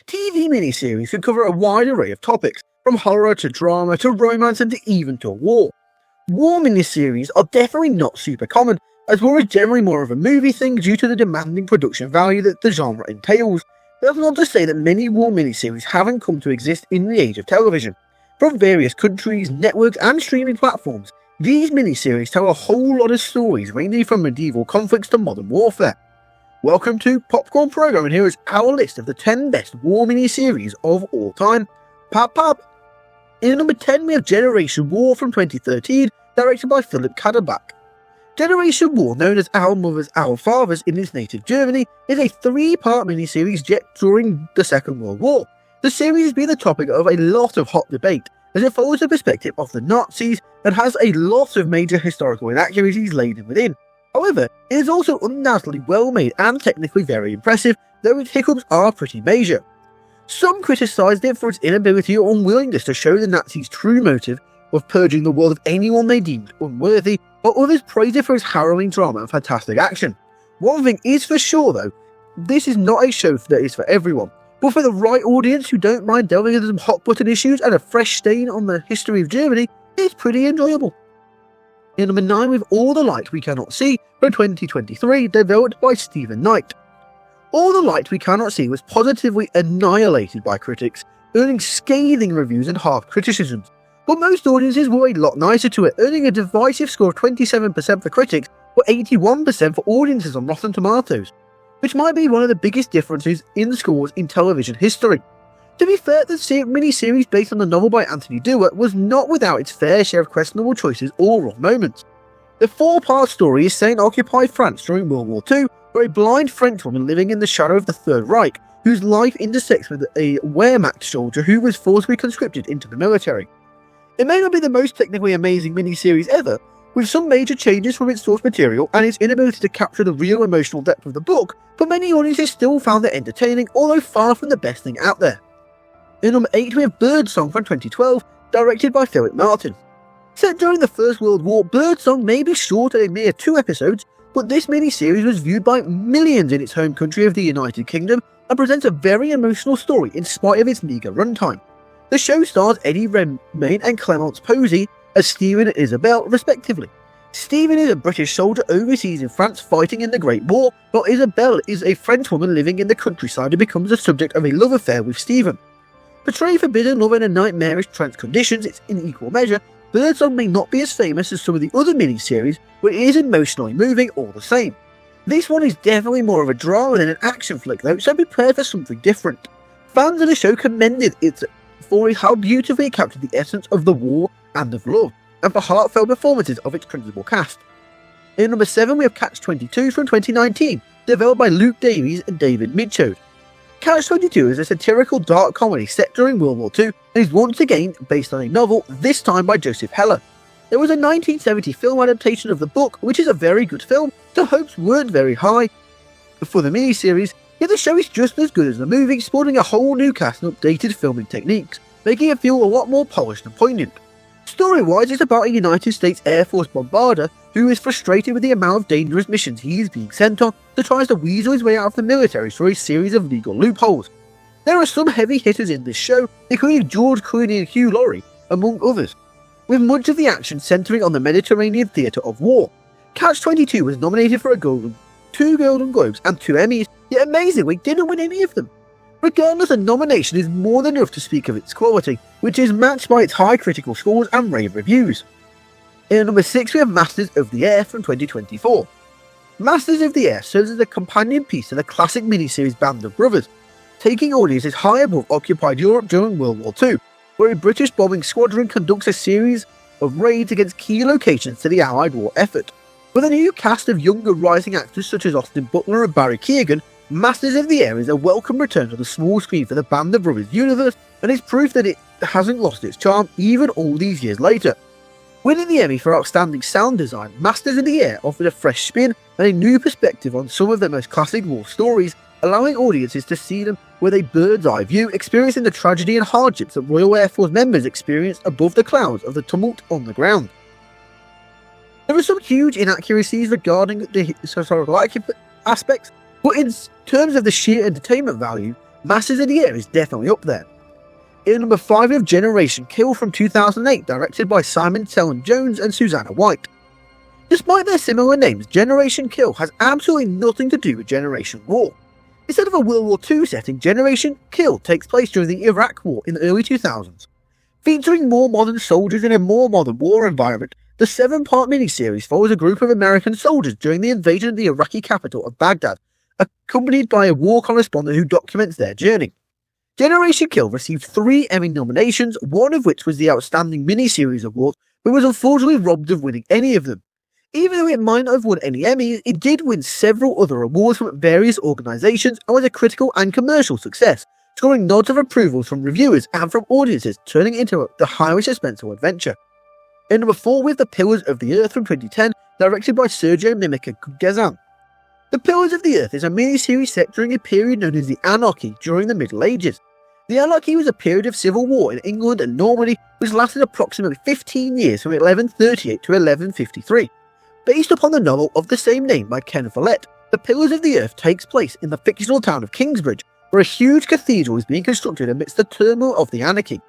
TV miniseries can cover a wide array of topics, from horror to drama to romance and even to war. War miniseries are definitely not super common, as war is generally more of a movie thing due to the demanding production value that the genre entails. That's not to say that many war miniseries haven't come to exist in the age of television. From various countries, networks and streaming platforms, these miniseries tell a whole lot of stories ranging from medieval conflicts to modern warfare. Welcome to Popcorn Program, and here is our list of the 10 best war miniseries of all time. Pop pop! In number 10 we have Generation War from 2013, directed by Philip Kaderbach. Generation War, known as Our Mothers, Our Fathers in its native Germany, is a 3-part miniseries set during the Second World War. The series has been the topic of a lot of hot debate, as it follows the perspective of the Nazis and has a lot of major historical inaccuracies laden within. However, it is also undoubtedly well made and technically very impressive, though its hiccups are pretty major. Some criticised it for its inability or unwillingness to show the Nazis' true motive of purging the world of anyone they deemed unworthy, while others praised it for its harrowing drama and fantastic action. One thing is for sure though, this is not a show that is for everyone, but for the right audience who don't mind delving into some hot button issues and a fresh stain on the history of Germany, it's pretty enjoyable. In number 9 with All the Light We Cannot See from 2023, developed by Stephen Knight. All the Light We Cannot See was positively annihilated by critics, earning scathing reviews and harsh criticisms, but most audiences were a lot nicer to it, earning a divisive score of 27% for critics or 81% for audiences on Rotten Tomatoes, which might be one of the biggest differences in scores in television history. To be fair, the miniseries based on the novel by Anthony Dewar was not without its fair share of questionable choices or wrong moments. The 4-part story is set in occupied France during World War II, where a blind Frenchwoman living in the shadow of the Third Reich, whose life intersects with a Wehrmacht soldier who was forcibly conscripted into the military. It may not be the most technically amazing miniseries ever, with some major changes from its source material and its inability to capture the real emotional depth of the book, but many audiences still found it entertaining, although far from the best thing out there. In number 8 we have Birdsong from 2012, directed by Philip Martin. Set during the First World War, Birdsong may be short at a mere 2 episodes, but this miniseries was viewed by millions in its home country of the United Kingdom and presents a very emotional story in spite of its meagre runtime. The show stars Eddie Redmayne and Clemence Posey as Stephen and Isabel, respectively. Stephen is a British soldier overseas in France fighting in the Great War, while Isabel is a Frenchwoman living in the countryside who becomes the subject of a love affair with Stephen. Portraying forbidden love in nightmarish trance conditions, it's in equal measure. Birdsong may not be as famous as some of the other miniseries, but it is emotionally moving all the same. This one is definitely more of a drama than an action flick though, so prepare for something different. Fans of the show commended it for how beautifully it captured the essence of the war and of love, and for heartfelt performances of its principal cast. In number 7 we have Catch-22 from 2019, developed by Luke Davies and David Mitchell. Catch-22 is a satirical dark comedy set during World War II and is once again based on a novel, this time by Joseph Heller. There was a 1970 film adaptation of the book, which is a very good film, so hopes weren't very high for the miniseries, yet the show is just as good as the movie, sporting a whole new cast and updated filming techniques, making it feel a lot more polished and poignant. Story-wise, it's about a United States Air Force bombarder who is frustrated with the amount of dangerous missions he is being sent on, so tries to weasel his way out of the military through a series of legal loopholes. There are some heavy hitters in this show, including George Clooney and Hugh Laurie, among others, with much of the action centering on the Mediterranean theatre of war. Catch-22 was nominated for 2 Golden Globes and 2 Emmys, yet amazingly didn't win any of them. Regardless, a nomination is more than enough to speak of its quality, which is matched by its high critical scores and rave reviews. In number 6 we have Masters of the Air from 2024. Masters of the Air serves as a companion piece to the classic miniseries Band of Brothers, taking audiences high above occupied Europe during World War II, where a British bombing squadron conducts a series of raids against key locations to the Allied war effort. With a new cast of younger rising actors such as Austin Butler and Barry Keoghan, Masters of the Air is a welcome return to the small screen for the Band of Brothers universe, and is proof that it hasn't lost its charm even all these years later. Winning the Emmy for Outstanding Sound Design, Masters of the Air offered a fresh spin and a new perspective on some of their most classic war stories, allowing audiences to see them with a bird's-eye view, experiencing the tragedy and hardships that Royal Air Force members experienced above the clouds of the tumult on the ground. There are some huge inaccuracies regarding the historical aspects, but in terms of the sheer entertainment value, Masters of the Air is definitely up there. In number 5 we have Generation Kill from 2008, directed by Simon Selwyn Jones and Susanna White. Despite their similar names, Generation Kill has absolutely nothing to do with Generation War. Instead of a World War II setting, Generation Kill takes place during the Iraq War in the early 2000s. Featuring more modern soldiers in a more modern war environment, the 7-part miniseries follows a group of American soldiers during the invasion of the Iraqi capital of Baghdad, accompanied by a war correspondent who documents their journey. Generation Kill received 3 Emmy nominations, one of which was the Outstanding Miniseries Award, but was unfortunately robbed of winning any of them. Even though it might not have won any Emmys, it did win several other awards from various organisations and was a critical and commercial success, scoring nods of approval from reviewers and from audiences, turning it into the highly suspenseful adventure. In number 4 we have The Pillars of the Earth from 2010, directed by Sergio Mimica Guzan. The Pillars of the Earth is a miniseries set during a period known as the Anarchy during the Middle Ages. The Anarchy was a period of civil war in England and Normandy which lasted approximately 15 years from 1138 to 1153. Based upon the novel of the same name by Ken Follett, The Pillars of the Earth takes place in the fictional town of Kingsbridge, where a huge cathedral is being constructed amidst the turmoil of the anarchy.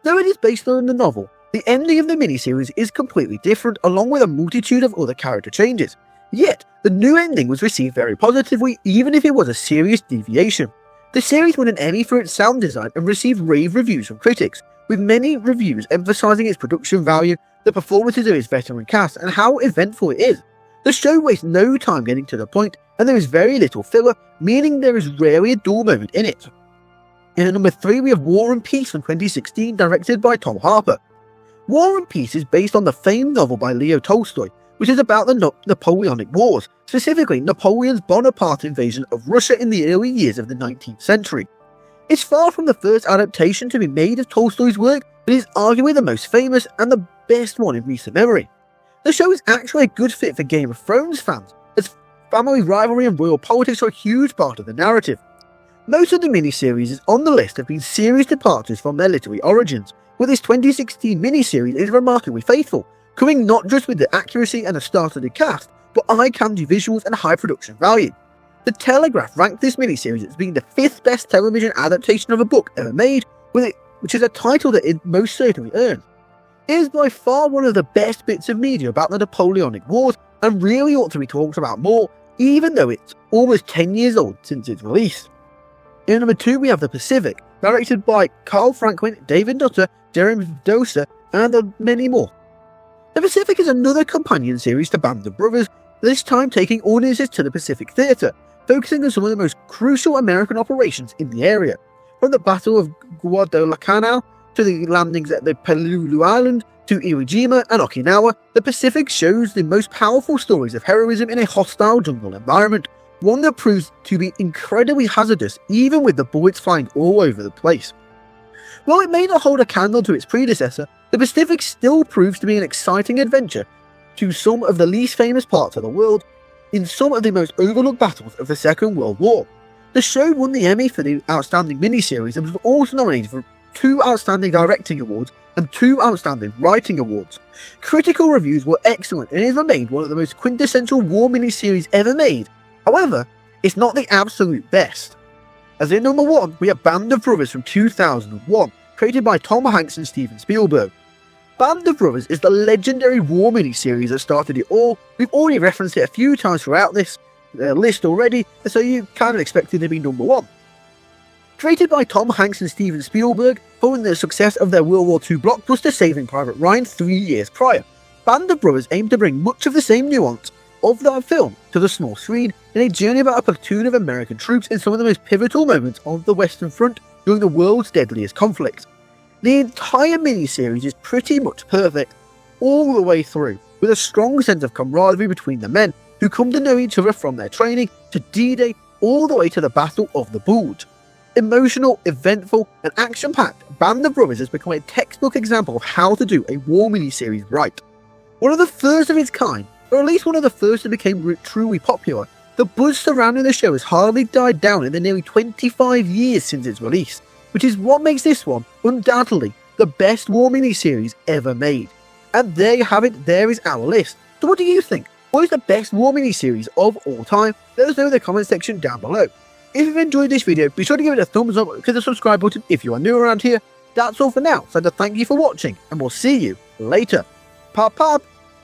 Though it is based on the novel, the ending of the miniseries is completely different, along with a multitude of other character changes. Yet, the new ending was received very positively, even if it was a serious deviation. The series won an Emmy for its sound design and received rave reviews from critics, with many reviews emphasising its production value, the performances of its veteran cast, and how eventful it is. The show wastes no time getting to the point, and there is very little filler, meaning there is rarely a dull moment in it. In number 3 we have War and Peace from 2016, directed by Tom Harper. War and Peace is based on the famed novel by Leo Tolstoy, which is about the Napoleonic Wars, specifically Napoleon's Bonaparte invasion of Russia in the early years of the 19th century. It's far from the first adaptation to be made of Tolstoy's work, but is arguably the most famous and the best one in recent memory. The show is actually a good fit for Game of Thrones fans, as family rivalry and royal politics are a huge part of the narrative. Most of the miniseries on the list have been serious departures from their literary origins, but this 2016 miniseries is remarkably faithful, coming not just with the accuracy and a star-studded cast, but eye-candy visuals and high production value. The Telegraph ranked this miniseries as being the 5th best television adaptation of a book ever made, which is a title that it most certainly earned. It is by far one of the best bits of media about the Napoleonic Wars, and really ought to be talked about more, even though it's almost 10 years old since its release. In number 2 we have The Pacific, directed by Carl Franklin, David Nutter, Jeremy Dosa, and many more. The Pacific is another companion series to Band of Brothers, this time taking audiences to the Pacific Theatre, focusing on some of the most crucial American operations in the area, from the Battle of Guadalcanal to the landings at the Peleliu Island to Iwo Jima and Okinawa. The Pacific shows the most powerful stories of heroism in a hostile jungle environment, one that proves to be incredibly hazardous even with the bullets flying all over the place. While it may not hold a candle to its predecessor, the Pacific still proves to be an exciting adventure to some of the least famous parts of the world in some of the most overlooked battles of the Second World War. The show won the Emmy for the Outstanding Miniseries and was also nominated for 2 Outstanding Directing Awards and 2 Outstanding Writing Awards. Critical reviews were excellent and it remained one of the most quintessential war miniseries ever made. However, it's not the absolute best. As in number 1, we have Band of Brothers from 2001, created by Tom Hanks and Steven Spielberg. Band of Brothers is the legendary war miniseries that started it all. We've already referenced it a few times throughout this list already, so you kind of expect it to be number 1. Created by Tom Hanks and Steven Spielberg, following the success of their World War II blockbuster Saving Private Ryan 3 years prior, Band of Brothers aimed to bring much of the same nuance of that film to the small screen in a journey about a platoon of American troops in some of the most pivotal moments of the Western Front during the world's deadliest conflict. The entire miniseries is pretty much perfect all the way through, with a strong sense of camaraderie between the men who come to know each other from their training to D-Day all the way to the Battle of the Bulge. Emotional, eventful, and action-packed, Band of Brothers has become a textbook example of how to do a war miniseries right. One of the first of its kind, or at least one of the first that became truly popular, the buzz surrounding the show has hardly died down in the nearly 25 years since its release, which is what makes this one undoubtedly the best war miniseries ever made. And there you have it, there is our list. So what do you think? What is the best war miniseries of all time? Let us know in the comment section down below. If you've enjoyed this video, be sure to give it a thumbs up and click the subscribe button if you are new around here. That's all for now, so thank you for watching, and we'll see you later. Pop pop!